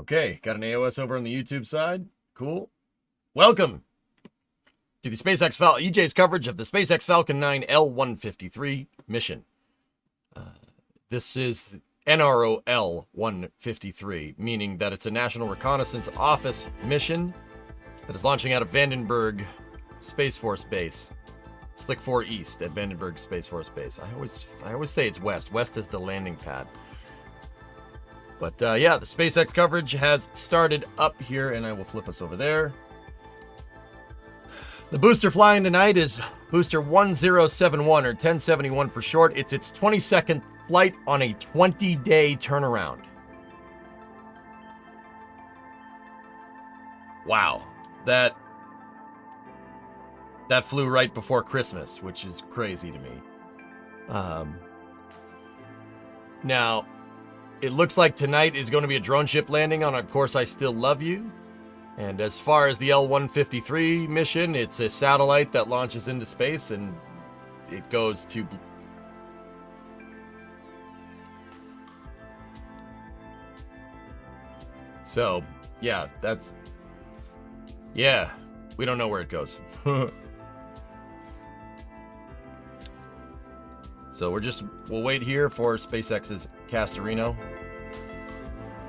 Okay, got an AOS over on the YouTube side. Cool. Welcome to the SpaceX Falcon, EJ's coverage of the SpaceX Falcon 9 L-153 mission. This is NROL-153, meaning that it's a National Reconnaissance Office mission that is launching out of Vandenberg Space Force Base. Slick 4 East at Vandenberg Space Force Base. I always say it's west. West is the landing pad. But yeah, the SpaceX coverage has started up here, and I will flip us over there. The booster flying tonight is booster 1071, or 1071 for short. It's its 22nd flight on a 20-day turnaround. Wow, that flew right before Christmas, which is crazy to me. Now, it looks like tonight is going to be a drone ship landing on Of Course I Still Love You. And as far as the L-153 mission, it's a satellite that launches into space and it goes to... So, yeah, that's... Yeah, we don't know where it goes. So we'll wait here for SpaceX's Castorino.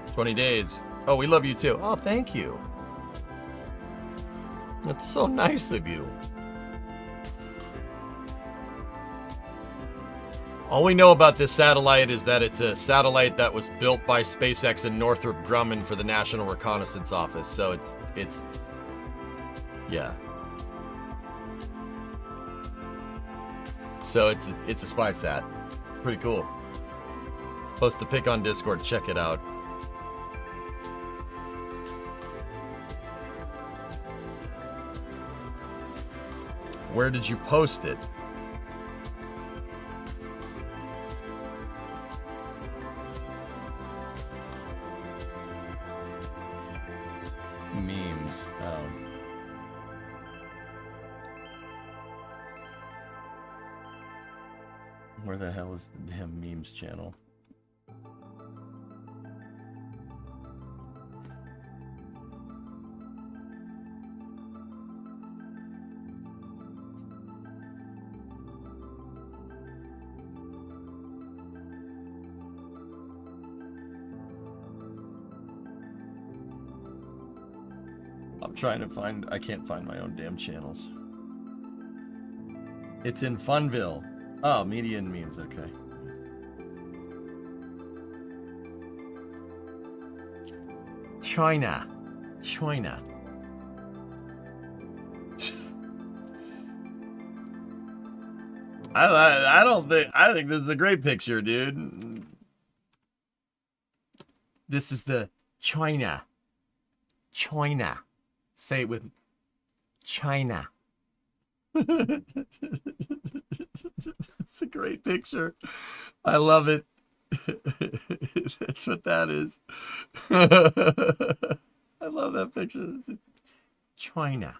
20 days. Oh, we love you too. Oh, thank you. That's so nice of you. All we know about this satellite is that it's a satellite that was built by SpaceX and Northrop Grumman for the National Reconnaissance Office. So it's yeah. So it's a spy sat. Pretty cool. Post the pic on Discord. Check it out. Where did you post it? Memes. Where the hell is the damn memes channel? I'm trying to find... I can't find my own damn channels. It's in Funville. Oh, media and memes, okay. China. I think this is a great picture, dude. This is the China. Say it with China. It's a great picture. I love it. That's what that is. I love that picture. China.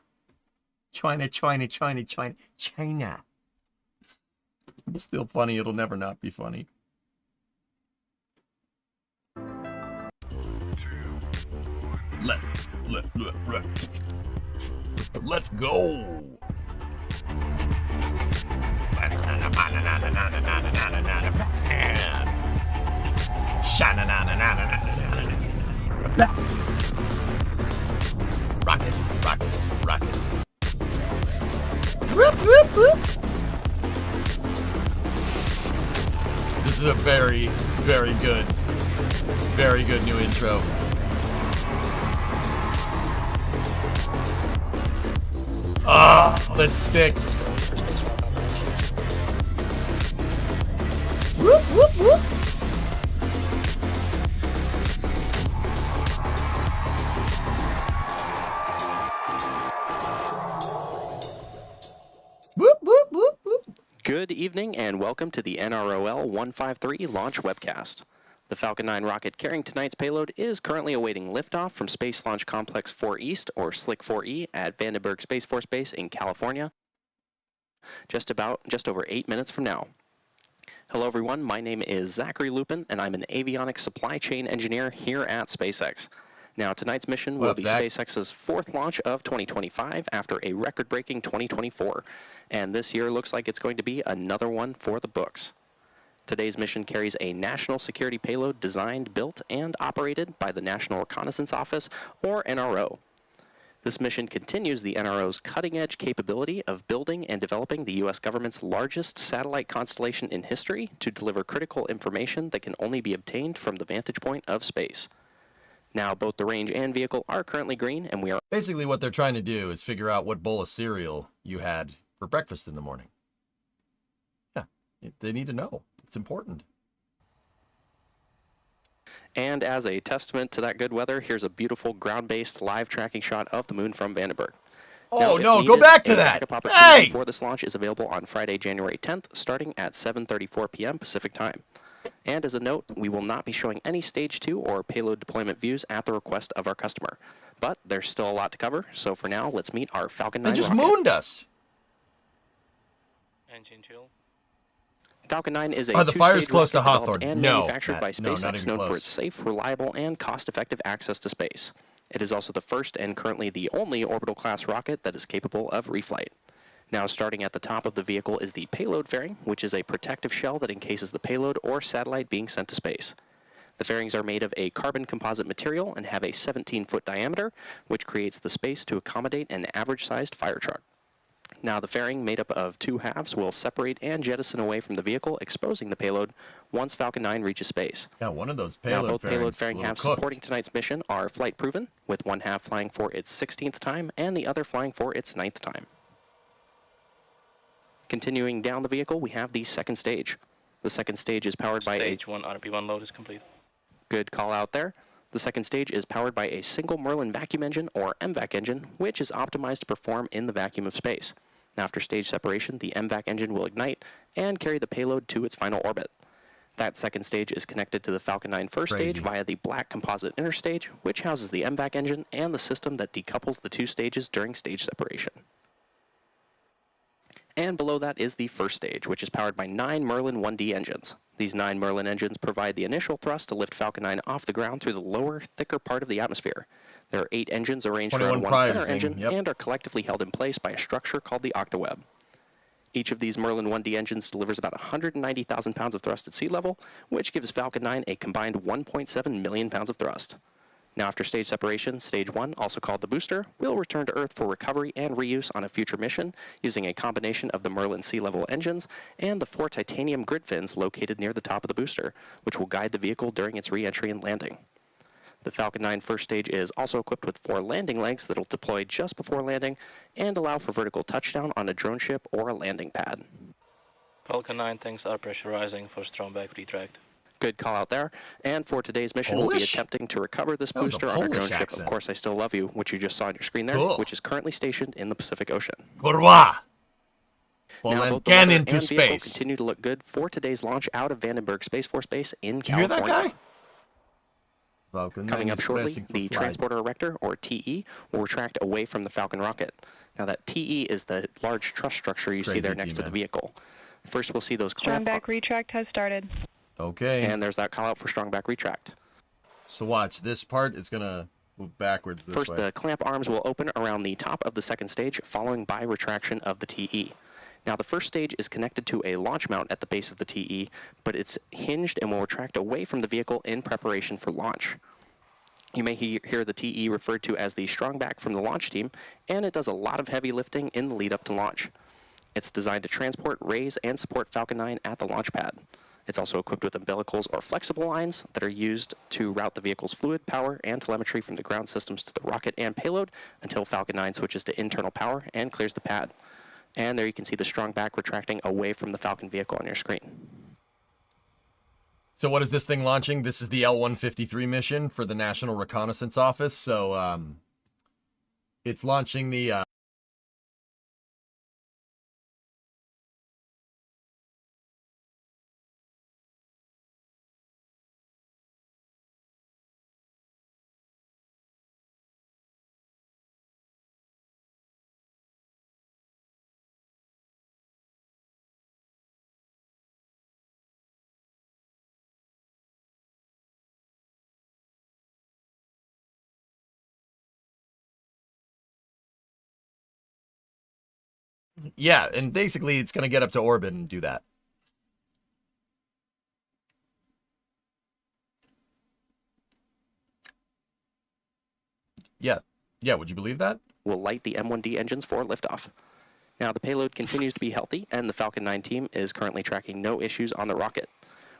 It's still funny. It'll never not be funny. Let's go. Rocket. This is a very, very good new intro. Oh, that's sick. Whoop, whoop, whoop. Whoop, whoop, whoop, whoop. Good evening and welcome to the NROL-153 launch webcast. The Falcon 9 rocket carrying tonight's payload is currently awaiting liftoff from Space Launch Complex 4 East, or Slick 4E, at Vandenberg Space Force Base in California, just over 8 minutes from now. Hello everyone, my name is Zachary Lupin, and I'm an avionics supply chain engineer here at SpaceX. Now, tonight's mission What will up, be Zach? SpaceX's fourth launch of 2025 after a record-breaking 2024. And this year looks like it's going to be another one for the books. Today's mission carries a national security payload designed, built, and operated by the National Reconnaissance Office, or NRO. This mission continues the NRO's cutting-edge capability of building and developing the U.S. government's largest satellite constellation in history to deliver critical information that can only be obtained from the vantage point of space. Now, both the range and vehicle are currently green, and we are... Basically, what they're trying to do is figure out what bowl of cereal you had for breakfast in the morning. Yeah, they need to know. It's important. And as a testament to that good weather, here's a beautiful ground-based live tracking shot of the moon from Vandenberg. Oh, Now, no, needed, go back to a that. backup opportunity Hey! for this launch is available on Friday, January 10th, starting at 7:34 p.m. Pacific time. And as a note, we will not be showing any Stage 2 or payload deployment views at the request of our customer. But there's still a lot to cover, so for now, let's meet our Falcon 9 They just rocket. mooned us. Engine chill. Falcon 9 is a The fire's two-stage close to rocket developed Hawthorne. and No, manufactured Matt, by no, not SpaceX, even known close. for its safe, reliable, and cost-effective access to space. It is also the first and currently the only orbital-class rocket that is capable of reflight. Now, starting at the top of the vehicle is the payload fairing, which is a protective shell that encases the payload or satellite being sent to space. The fairings are made of a carbon composite material and have a 17-foot diameter, which creates the space to accommodate an average-sized fire truck. Now, the fairing, made up of two halves, will separate and jettison away from the vehicle, exposing the payload once Falcon 9 reaches space. Yeah, one of those Now, payload both payload fairings fairing a little halves cooked. supporting tonight's mission are flight-proven, with one half flying for its 16th time and the other flying for its 9th time. Continuing down the vehicle, we have the second stage. The second stage is powered by Stage 1 RP1 load is complete. Good call out there. The second stage is powered by a single Merlin vacuum engine, or MVAC engine, which is optimized to perform in the vacuum of space. Now, after stage separation, the MVAC engine will ignite and carry the payload to its final orbit. That second stage is connected to the Falcon 9 first Crazy. stage via the black composite inner stage, which houses the MVAC engine and the system that decouples the two stages during stage separation. And below that is the first stage, which is powered by 9 Merlin 1D engines. These 9 Merlin engines provide the initial thrust to lift Falcon 9 off the ground through the lower, thicker part of the atmosphere. There are 8 engines arranged 21 around one priors center thing, engine yep. and are collectively held in place by a structure called the octaweb. Each of these Merlin 1D engines delivers about 190,000 pounds of thrust at sea level, which gives Falcon 9 a combined 1.7 million pounds of thrust. Now, after stage separation, stage 1, also called the booster, will return to Earth for recovery and reuse on a future mission using a combination of the Merlin sea-level engines and the 4 titanium grid fins located near the top of the booster, which will guide the vehicle during its re-entry and landing. The Falcon 9 first stage is also equipped with 4 landing legs that will deploy just before landing and allow for vertical touchdown on a drone ship or a landing pad. Falcon 9 tanks are pressurizing for strong back retract. Good call out there. And for today's mission, we'll be Polish? attempting to recover this That was a booster on our Polish drone ship, accent. Of Course I Still Love You, which you just saw on your screen there, Cool. which is currently stationed in the Pacific Ocean. Kurwa! Well, Now, then both the can weather into and vehicle space. continue to look good for today's launch out of Vandenberg Space Force Base in Did you hear that California. guy? Falcon Coming 9 up is shortly, pressing for the flight. transporter erector, or TE, will retract away from the Falcon rocket. Now, that TE is the large truss structure you see Crazy there next to the T-Man. vehicle. First, we'll see those Strong clamp back retract has started. Okay. and there's that call out for strong back retract. So watch, this part is gonna move backwards this First, way. the clamp arms will open around the top of the second stage, following by retraction of the TE. Now, the first stage is connected to a launch mount at the base of the TE, but it's hinged and will retract away from the vehicle in preparation for launch. You may hear the TE referred to as the strong back from the launch team, and it does a lot of heavy lifting in the lead up to launch. It's designed to transport, raise, and support Falcon 9 at the launch pad. It's also equipped with umbilicals or flexible lines that are used to route the vehicle's fluid, power, and telemetry from the ground systems to the rocket and payload until Falcon 9 switches to internal power and clears the pad. And there you can see the strong back retracting away from the Falcon vehicle on your screen. So what is this thing launching? This is the L-153 mission for the National Reconnaissance Office. So it's launching the Yeah, and basically it's going to get up to orbit and do that. Yeah. Yeah, would you believe that? Will light the M1D engines for liftoff. Now, the payload continues to be healthy, and the Falcon 9 team is currently tracking no issues on the rocket.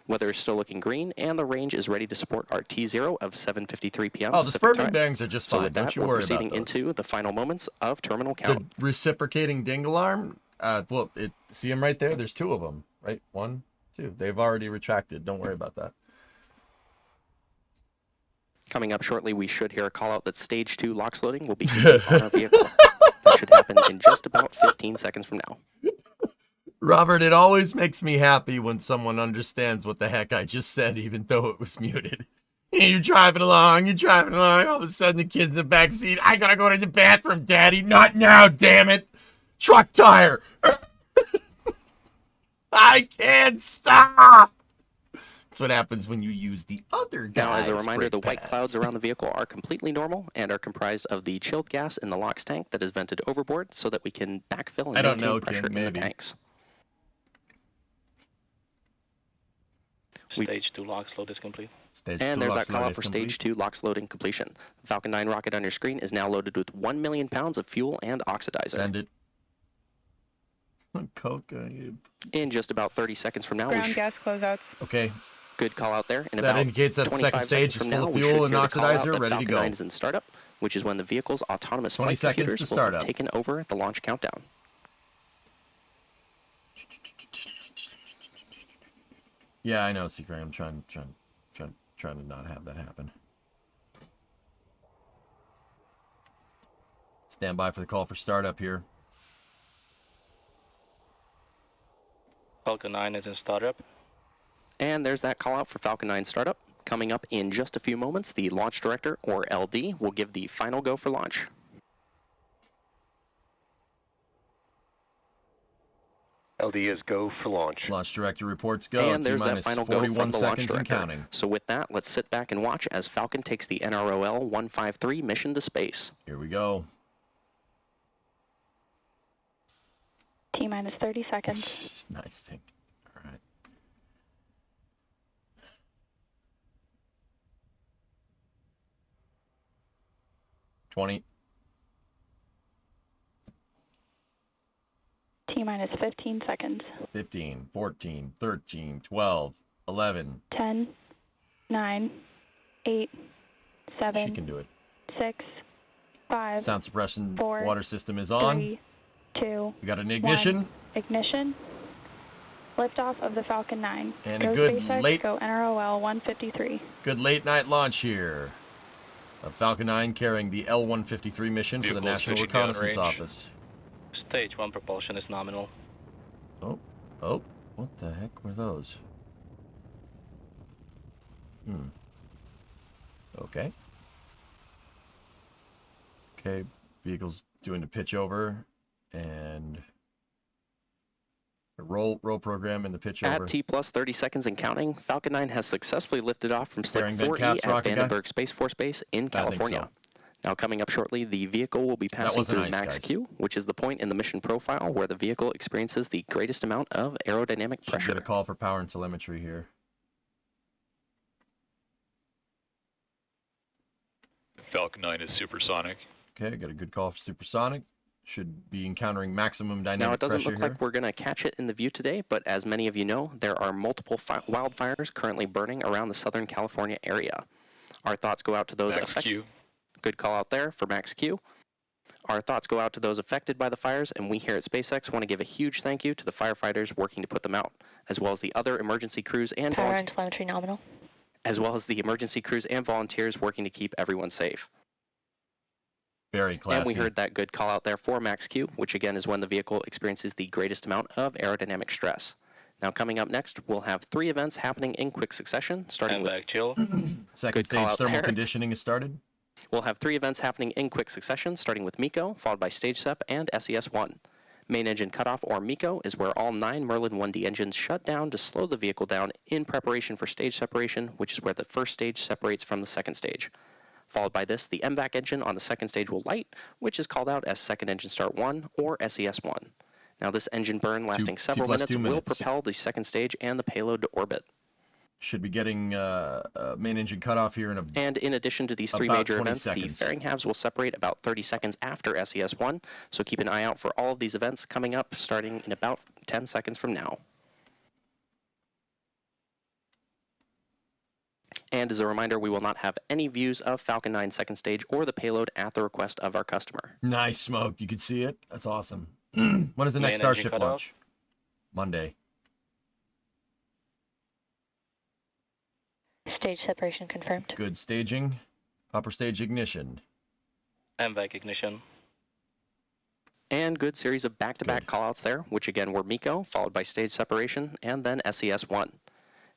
Weather is still looking green, and the range is ready to support our T0 of 7:53 p.m. Oh, the Pacific spurting time. bangs are just So fine. with that, Don't you we're worry proceeding about those. into the final moments of terminal count. The reciprocating ding alarm, well, see them right there? There's two of them, right? 1, 2. They've already retracted. Don't worry about that. Coming up shortly, we should hear a call out that stage 2 LOX loading will be complete on our vehicle. That should happen in just about 15 seconds from now. Robert, it always makes me happy when someone understands what the heck I just said, even though it was muted. You're driving along, all of a sudden the kid's in the back seat. I gotta go to the bathroom, Daddy. Not now, damn it. Truck tire. I can't stop. That's what happens when you use the other guy's Now, as a reminder, the brake white clouds pads. around the vehicle are completely normal and are comprised of the chilled gas in the LOX tank that is vented overboard so that we can backfill and I don't maintain know, pressure Kim, in the maybe. tanks. Stage 2 LOX load is complete. Stage And 2 there's LOX that call load out is for complete. stage 2 LOX loading completion. The Falcon 9 rocket on your screen is now loaded with 1 million pounds of fuel and oxidizer. Send it. Coke. In just about 30 seconds from now, we Ground gas closeouts. Okay. Good call out there. In That about indicates that the 25 second stage seconds is from full now, of we fuel should and hear the call out oxidizer, that ready to Falcon go. 9 is in startup, which is when the vehicle's autonomous 20 flight seconds computers to will have startup. taken over the launch countdown. Yeah, I know, Secret. I'm trying to not have that happen. Stand by for the call for startup here. Falcon 9 is in startup. And there's that call out for Falcon 9 startup. Coming up in just a few moments, the launch director, or LD, will give the final go for launch. LD is go for launch. Launch director reports go. And there's that T-minus final go 41 from the launch seconds and director. counting. So with that, let's sit back and watch as Falcon takes the NROL-153 mission to space. Here we go. T-minus 30 seconds. Nice thing. All right. $20. T-minus 15 seconds. 15, 14, 13, 12, 11. 10, 9, 8, She 7, can do it. 6, 5, Sound suppression 4, water system is on. 3, 2, We got an ignition. 1. Ignition. Liftoff of the Falcon 9. And a Go good SpaceX, late- go NROL-153. Good late night launch here of Falcon 9 carrying the L-153 mission for the Vehicle National switching Reconnaissance downrange. Office. Stage 1 propulsion is nominal. Oh, what the heck were those? Okay. Okay, vehicle's doing a pitch over and a roll program in the pitch over. At T plus 30 seconds and counting, Falcon 9 has successfully lifted off from Slick Bearing vent 4E caps, at rocket guy? Vandenberg Space Force Base in I think California. Now coming up shortly, the vehicle will be passing wasn't through ice, max guys. Q, which is the point in the mission profile where the vehicle experiences the greatest amount of aerodynamic Should pressure. get a call for power and telemetry here. Falcon 9 is supersonic. Okay, got a good call for supersonic. Should be encountering maximum dynamic Now, it doesn't pressure look here. like we're going to catch it in the view today, but as many of you know, there are multiple wildfires currently burning around the Southern California area. Our thoughts go out to those Max affected. Q. Good call out there for Max Q. Our thoughts go out to those affected by the fires, and we here at SpaceX want to give a huge thank you to the firefighters working to put them out, as well as the other emergency crews and Power and telemetry nominal. volunteers working to keep everyone safe. Very classy. And we heard that good call out there for Max Q, which again is when the vehicle experiences the greatest amount of aerodynamic stress. Now coming up next, we'll have 3 events happening in quick succession, starting And with back chill. Second good call stage out thermal there. conditioning is started. We'll have 3 events happening in quick succession, starting with MECO, followed by Stage SEP and SES-1. Main engine cutoff, or MECO, is where all 9 Merlin 1D engines shut down to slow the vehicle down in preparation for stage separation, which is where the first stage separates from the second stage. Followed by this, the MVAC engine on the second stage will light, which is called out as Second Engine Start 1 or SES-1. Now, this engine burn lasting several minutes will propel the second stage and the payload to orbit. Should be getting main engine cutoff here in a. And in addition to these three major events, seconds. the fairing halves will separate about 30 seconds after SES-1, so keep an eye out for all of these events coming up starting in about 10 seconds from now. And as a reminder, we will not have any views of Falcon 9 second stage or the payload at the request of our customer. Nice smoke. You can see it. That's awesome. When is the next Starship launch? Monday. Stage separation confirmed. Good staging. Upper stage ignition. MVAC ignition. And good series of back-to-back callouts there, which again were MECO, followed by stage separation, and then SES-1.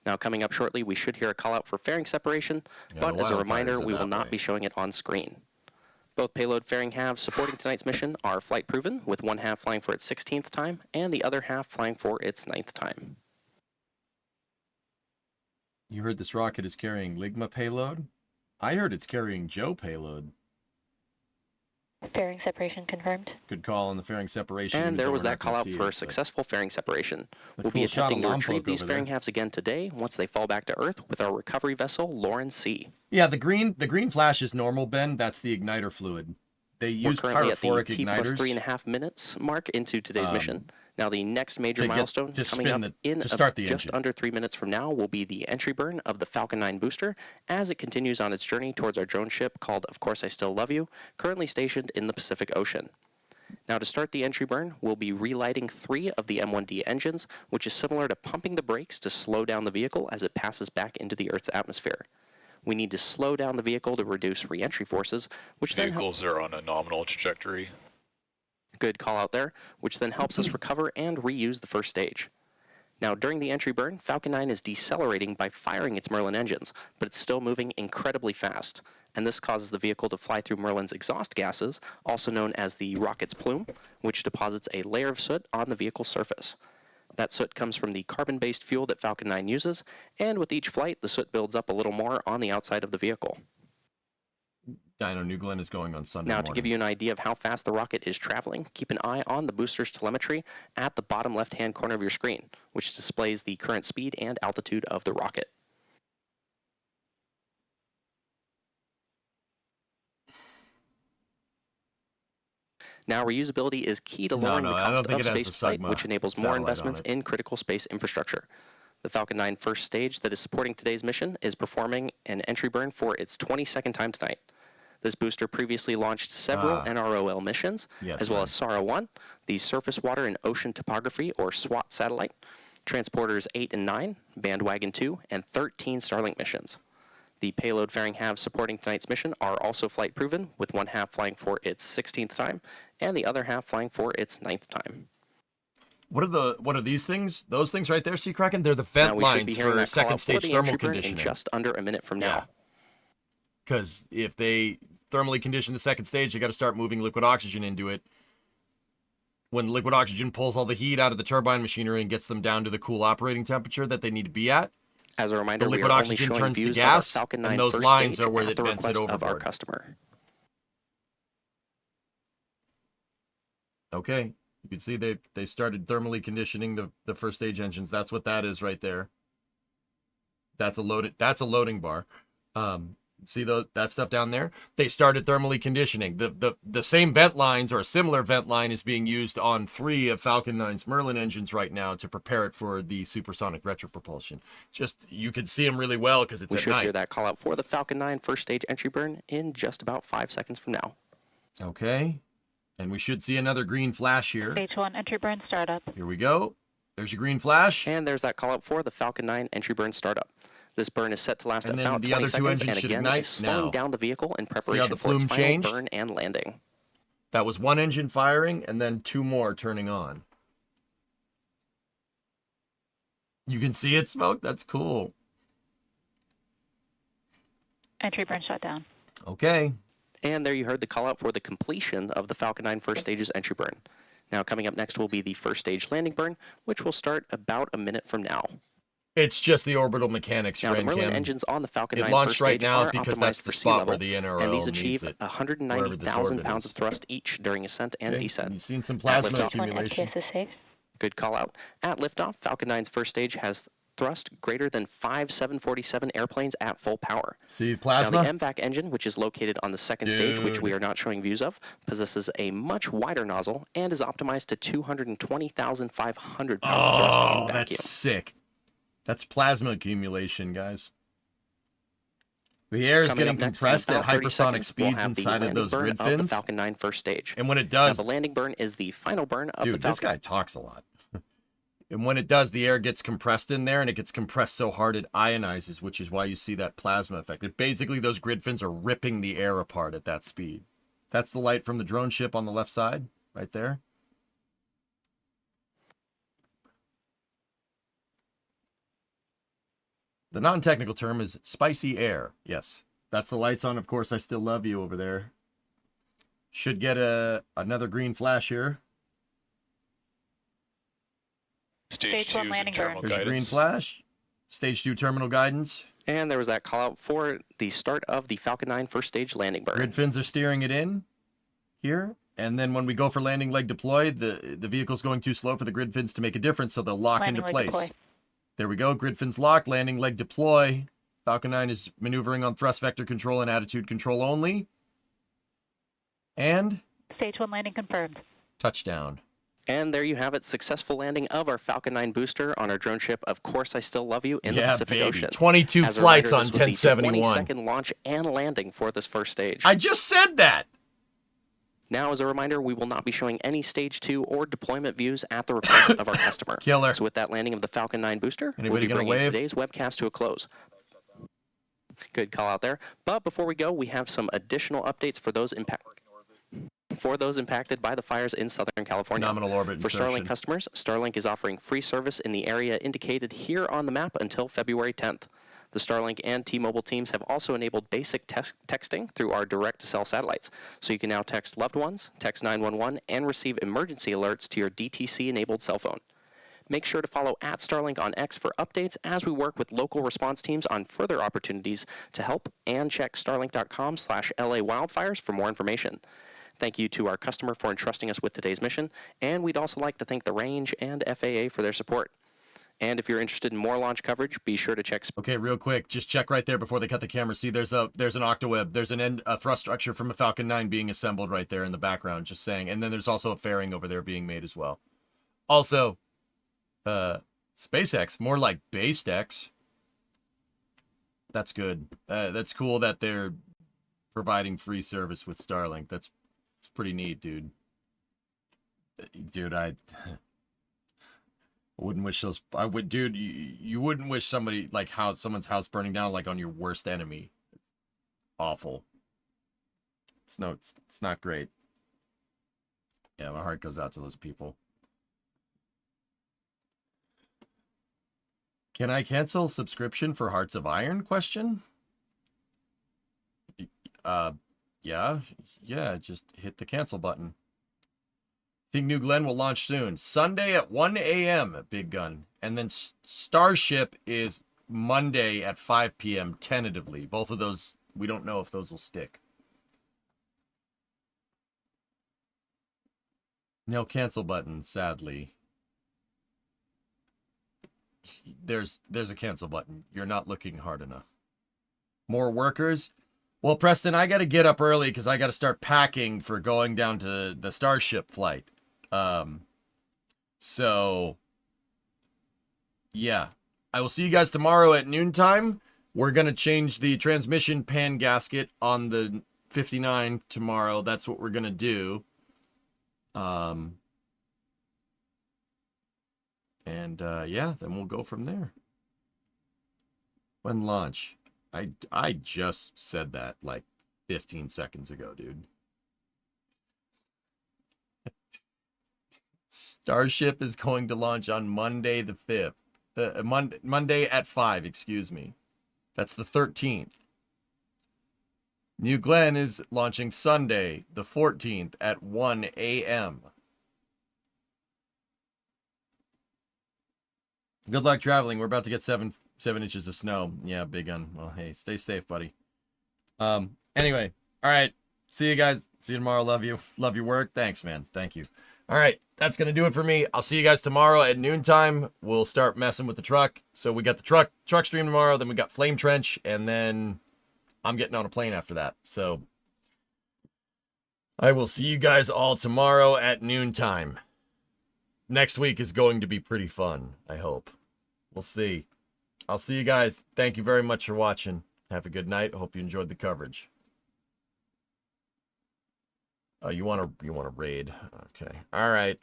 Now coming up shortly, we should hear a callout for fairing separation, but as a reminder, we will not be showing it on screen. Both payload fairing halves supporting tonight's mission are flight proven, with one half flying for its 16th time, and the other half flying for its 9th time. You heard this rocket is carrying Ligma payload? I heard it's carrying Joe payload. Fairing separation confirmed. Good call on the fairing separation. And there was that call out for successful fairing separation. We'll be attempting to retrieve these fairing halves again today once they fall back to Earth with our recovery vessel, Lauren C. Yeah, the green flash is normal, Ben. That's the igniter fluid. They use pyrophoric igniters. We're currently at the T+3.5 minutes mark into today's mission. Now, the next major milestone coming up just under 3 minutes from now will be the entry burn of the Falcon 9 booster as it continues on its journey towards our drone ship called Of Course I Still Love You, currently stationed in the Pacific Ocean. Now, to start the entry burn, we'll be relighting 3 of the M1D engines, which is similar to pumping the brakes to slow down the vehicle as it passes back into the Earth's atmosphere. We need to slow down the vehicle to reduce re-entry forces, which then vehicles are on a nominal trajectory. Good call out there, which then helps us recover and reuse the first stage. Now, during the entry burn, Falcon 9 is decelerating by firing its Merlin engines, but it's still moving incredibly fast, and this causes the vehicle to fly through Merlin's exhaust gases, also known as the rocket's plume, which deposits a layer of soot on the vehicle's surface. That soot comes from the carbon-based fuel that Falcon 9 uses, and with each flight, the soot builds up a little more on the outside of the vehicle. Dino New Glenn is going on Sunday morning. To give you an idea of how fast the rocket is traveling, keep an eye on the booster's telemetry at the bottom left-hand corner of your screen, which displays the current speed and altitude of the rocket. Now, reusability is key to lowering the cost of space flight, which enables more investments in critical space infrastructure. The Falcon 9 first stage that is supporting today's mission is performing an entry burn for its 22nd time tonight. This booster previously launched several NROL missions, as well as SARA-1, the Surface Water and Ocean Topography, or SWAT satellite, Transporters 8 and 9, Bandwagon 2, and 13 Starlink missions. The payload fairing halves supporting tonight's mission are also flight proven, with one half flying for its 16th time, and the other half flying for its 9th time. What are these things? Those things right there, Sea Kraken? They're the vent lines for second stage thermal conditioning. In just under a minute from now. Because if they thermally condition the second stage, they got to start moving liquid oxygen into it. When liquid oxygen pulls all the heat out of the turbine machinery and gets them down to the cool operating temperature that they need to be at, as a reminder, the liquid oxygen turns to gas, and those lines are where it vents it overboard. Of our customer. Okay, you can see they started thermally conditioning the first stage engines. That's what that is right there. That's a loading bar. See that stuff down there? They started thermally conditioning. The same vent lines or a similar vent line is being used on 3 of Falcon 9's Merlin engines right now to prepare it for the supersonic retropropulsion. Just, you can see them really well because it's at night. We should hear that call out for the Falcon 9 first stage entry burn in just about 5 seconds from now. Okay. And we should see another green flash here. Stage 1 entry burn startup. Here we go. There's your green flash. And there's that call out for the Falcon 9 entry burn startup. This burn is set to last about 20 other 2 seconds, engines and should again, ignite is slowing now. Down the vehicle in preparation See how the for its plume final changed? burn and landing. That was 1 engine firing and then 2 more turning on. You can see it smoke? That's cool. Entry burn shut down. Okay. And there you heard the call out for the completion of the Falcon 9 first stage's entry burn. Now coming up next will be the first stage landing burn, which will start about a minute from now. It's just the orbital mechanics, Now, the friend Merlin Cam. engines on the Falcon 9 It launched first right stage now are because optimized that's the for sea spot level, where the NROL and these needs achieve it. 190,000 pounds of thrust each during ascent and Okay, descent. you've seen some At plasma liftoff. accumulation. STS is safe. Good call out. At liftoff, Falcon 9's first stage has thrust greater than 5 747 airplanes at full power. See Now, plasma? the MVAC engine, which is located on the second stage, which we are not showing views of, possesses a much wider nozzle and is optimized to 220,500 pounds of thrust in Oh, vacuum. that's sick. That's plasma accumulation, guys. The air is Coming getting up next, in compressed at about 30 hypersonic seconds, we'll speeds have the inside of landing those burn grid of the fins. Falcon 9 first stage. And when it Now, does, the landing burn is the final burn of the dude, Falcon. this guy talks a lot. And when it does, the air gets compressed in there, and it gets compressed so hard it ionizes, which is why you see that plasma effect. Basically, those grid fins are ripping the air apart at that speed. That's the light from the drone ship on the left side, right there. The non-technical term is spicy air. Yes, that's the lights on. Of course, I still love you over there. Should get another green flash here. Stage 1 landing burn. There's a green flash. Stage 2 terminal guidance. And there was that call out for the start of the Falcon 9 first stage landing burn. Grid fins are steering it in here. And then when we go for landing leg deploy, the vehicle's going too slow for the grid fins to make a difference, so they'll lock Landing into leg place. deploy. There we go. Grid fins locked. Landing leg deploy. Falcon 9 is maneuvering on thrust vector control and attitude control only. And Stage 1 landing confirmed. touchdown. And there you have it, successful landing of our Falcon 9 booster on our drone ship, Of Course I Still Love You, in the Pacific Ocean. 22 As a flights reminder, on this was the 1071. 22nd launch and landing for this first stage. I just said that. Now, as a reminder, we will not be showing any Stage 2 or deployment views at the request of our customer. Killer. So with that landing of the Falcon 9 booster, Anybody we'll be gonna bringing wave? today's webcast to a close. Good call out there. But before we go, we have some additional updates for those impacted by the fires in Southern California. Nominal orbit For insertion. Starlink customers, Starlink is offering free service in the area indicated here on the map until February 10th. The Starlink and T-Mobile teams have also enabled basic texting through our direct-to-cell satellites, so you can now text loved ones, text 911, and receive emergency alerts to your DTC-enabled cell phone. Make sure to follow @Starlink on X for updates as we work with local response teams on further opportunities to help, and check starlink.com/LA wildfires for more information. Thank you to our customer for entrusting us with today's mission, and we'd also like to thank the Range and FAA for their support. And if you're interested in more launch coverage, be sure to check. Okay, real quick, just check right there before they cut the camera. See, there's an octaweb. There's a thrust structure from a Falcon 9 being assembled right there in the background, just saying. And then there's also a fairing over there being made as well. Also, SpaceX, more like BaseX. That's good. That's cool that they're providing free service with Starlink. That's pretty neat, dude. Dude, I wouldn't wish those. I would, dude. You wouldn't wish somebody like someone's house burning down like on your worst enemy. It's awful. It's not great. Yeah, my heart goes out to those people. Can I cancel subscription for Hearts of Iron? Question. Yeah. Just hit the cancel button. Think New Glenn will launch soon. Sunday at 1 a.m. Big Gun. And then Starship is Monday at 5 p.m. tentatively. Both of those, we don't know if those will stick. No cancel button, sadly. There's a cancel button. You're not looking hard enough. More workers? Well, Preston, I got to get up early because I got to start packing for going down to the Starship flight. So, yeah. I will see you guys tomorrow at noontime. We're going to change the transmission pan gasket on the 59 tomorrow. That's what we're going to do. Yeah, then we'll go from there. When launch? I just said that like 15 seconds ago, dude. Starship is going to launch on Monday the 5th. Monday at 5, excuse me. That's the 13th. New Glenn is launching Sunday the 14th at 1 a.m. Good luck traveling. We're about to get seven inches of snow. Yeah, big gun. Well, hey, stay safe, buddy. Anyway, all right. See you guys. See you tomorrow. Love you. Love your work. Thanks, man. Thank you. All right, that's gonna do it for me. I'll see you guys tomorrow at noontime. We'll start messing with the truck. So we got the truck stream tomorrow. Then we got Flame Trench, and then I'm getting on a plane after that. So I will see you guys all tomorrow at noontime. Next week is going to be pretty fun, I hope. We'll see. I'll see you guys. Thank you very much for watching. Have a good night. Hope you enjoyed the coverage. Oh, you want to raid? Okay. All right.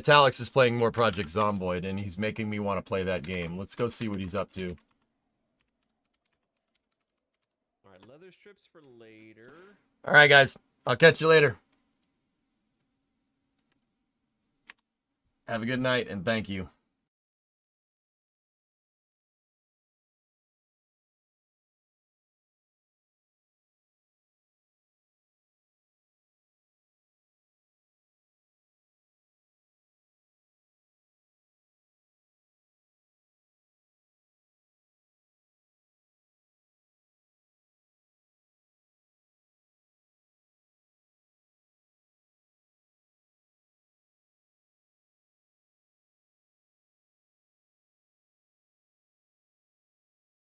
Alex is playing more Project Zomboid, and he's making me want to play that game. Let's go see what he's up to. All right, leather strips for later. All right, guys. I'll catch you later. Have a good night, and thank you.